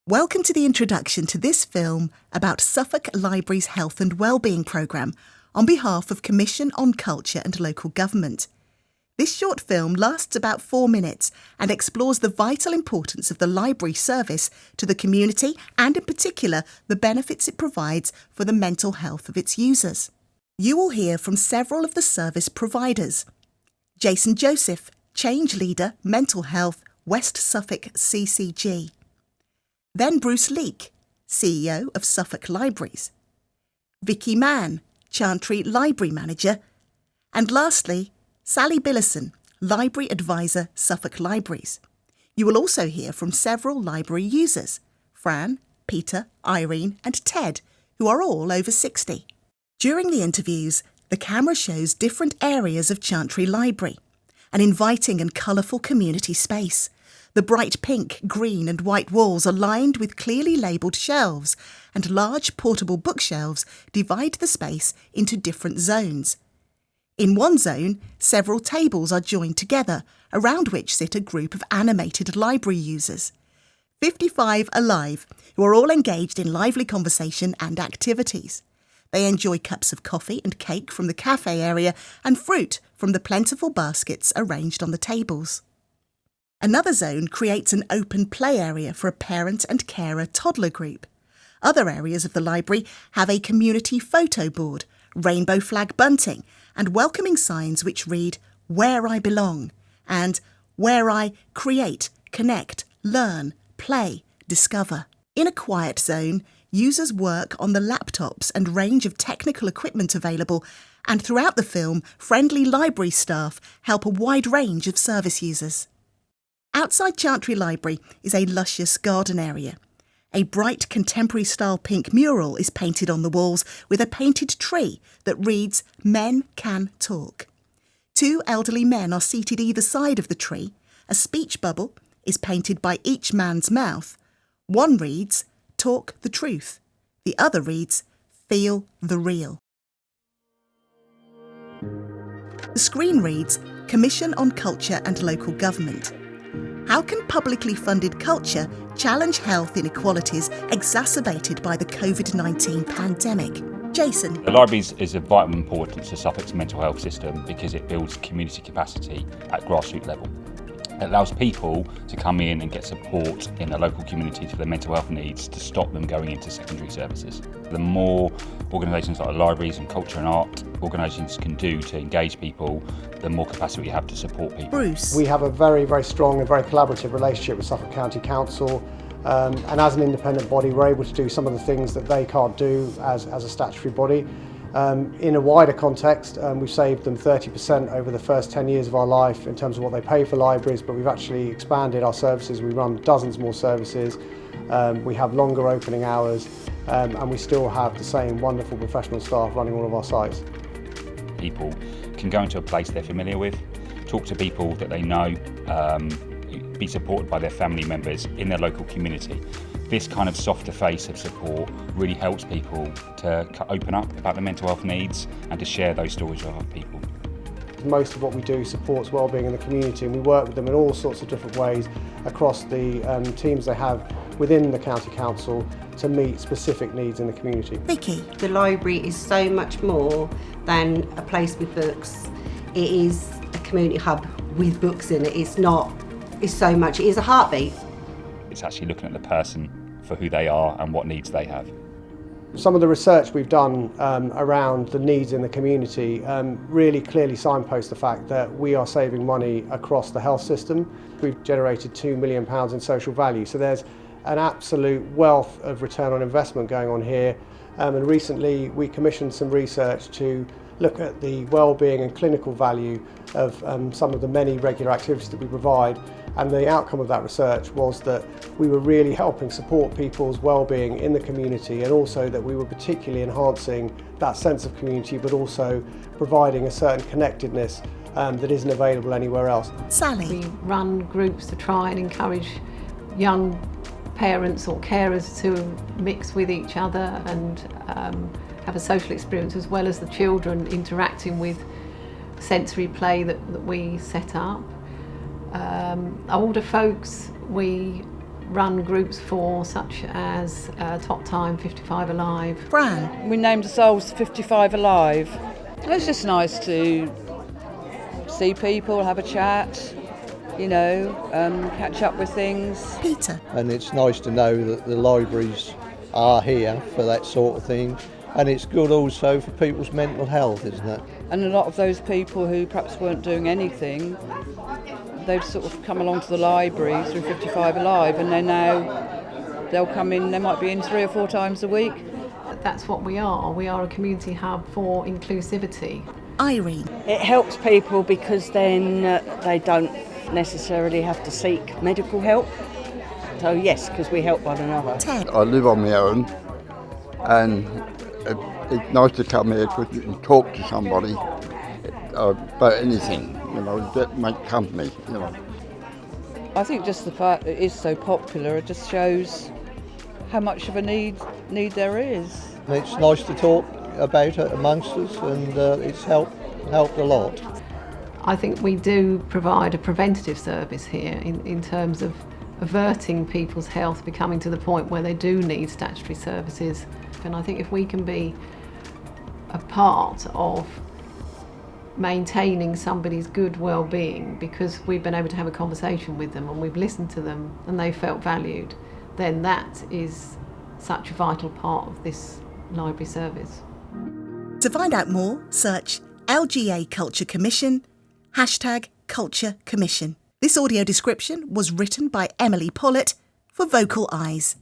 Welcome to the introduction to this film about Suffolk Library's Health and Wellbeing programme on behalf of Commission on Culture and Local Government. This short film lasts about 4 minutes and explores the vital importance of the library service to the community and in particular the benefits it provides for the mental health of its users. You will hear from several of the service providers. Jason Joseph, Change Leader, Mental Health, West Suffolk CCG. Then Bruce Leake, CEO of Suffolk Libraries. Vicky Mann, Chantry Library Manager. And lastly, Sally Billison, Library Advisor, Suffolk Libraries. You will also hear from several library users, Fran, Peter, Irene and Ted, who are all over 60. During the interviews, the camera shows different areas of Chantry Library, an inviting and colourful community space. The bright pink, green and white walls are lined with clearly labelled shelves, and large portable bookshelves divide the space into different zones. In one zone, several tables are joined together, around which sit a group of animated library users. 55 alive, who are all engaged in lively conversation and activities. They enjoy cups of coffee and cake from the cafe area and fruit from the plentiful baskets arranged on the tables. Another zone creates an open play area for a parent and carer toddler group. Other areas of the library have a community photo board, rainbow flag bunting, and welcoming signs which read, "Where I Belong," and "Where I Create, Connect, Learn, Play, Discover." In a quiet zone, users work on the laptops and range of technical equipment available, and throughout the film, friendly library staff help a wide range of service users. Outside Chantry Library is a luscious garden area. A bright contemporary-style pink mural is painted on the walls with a painted tree that reads, "Men Can Talk." 2 elderly men are seated either side of the tree. A speech bubble is painted by each man's mouth. One reads, "Talk the Truth." The other reads, "Feel the Real." The screen reads, Commission on Culture and Local Government. How can publicly funded culture challenge health inequalities exacerbated by the COVID-19 pandemic? Jason. The libraries is of vital importance to Suffolk's mental health system because it builds community capacity at grassroots level. It allows people to come in and get support in the local community for their mental health needs to stop them going into secondary services. The more organisations like libraries and culture and art organisations can do to engage people, the more capacity we have to support people. Bruce. We have a very, very strong and very collaborative relationship with Suffolk County Council, and as an independent body we're able to do some of the things that they can't do as a statutory body. In a wider context, we've saved them 30% over the first 10 years of our life in terms of what they pay for libraries, but we've actually expanded our services. We run dozens more services, we have longer opening hours, and we still have the same wonderful professional staff running all of our sites. People can go into a place they're familiar with, talk to people that they know, be supported by their family members in their local community. This kind of softer face of support really helps people to open up about their mental health needs and to share those stories with other people. Most of what we do supports wellbeing in the community, and we work with them in all sorts of different ways across the teams they have within the County Council to meet specific needs in the community. Vicky. The library is so much more than a place with books. It is a community hub with books in it. It's so much, it is a heartbeat. It's actually looking at the person for who they are and what needs they have. Some of the research we've done around the needs in the community really clearly signpost the fact that we are saving money across the health system. We've generated £2 million in social value, so there's an absolute wealth of return on investment going on here. And recently we commissioned some research to look at the well-being and clinical value of some of the many regular activities that we provide, and the outcome of that research was that we were really helping support people's well-being in the community, and also that we were particularly enhancing that sense of community but also providing a certain connectedness that isn't available anywhere else. Sally. We run groups to try and encourage young parents or carers to mix with each other and have a social experience, as well as the children interacting with sensory play that we set up. Older folks, we run groups for, such as Top Time 55 Alive. Fran. We named ourselves 55 Alive. It's just nice to see people, have a chat, catch up with things. Peter. And it's nice to know that the libraries are here for that sort of thing. And it's good also for people's mental health, isn't it? And a lot of those people who perhaps weren't doing anything, they've sort of come along to the library through 55 Alive, and they'll come in, they might be in 3 or 4 times a week. That's what we are. We are a community hub for inclusivity. Irene. It helps people because then they don't necessarily have to seek medical help. So yes, because we help one another. Ted. I live on my own, and it's nice to come here because you can talk to somebody about anything, that make company, I think just the fact that it is so popular, it just shows how much of a need there is. And it's nice to talk about it amongst us, and it's helped a lot. I think we do provide a preventative service here in terms of averting people's health becoming to the point where they do need statutory services. And I think if we can be a part of maintaining somebody's good well-being because we've been able to have a conversation with them and we've listened to them and they felt valued, then that is such a vital part of this library service. To find out more, search LGA Culture Commission, #Culture Commission. This audio description was written by Emily Pollett for Vocal Eyes.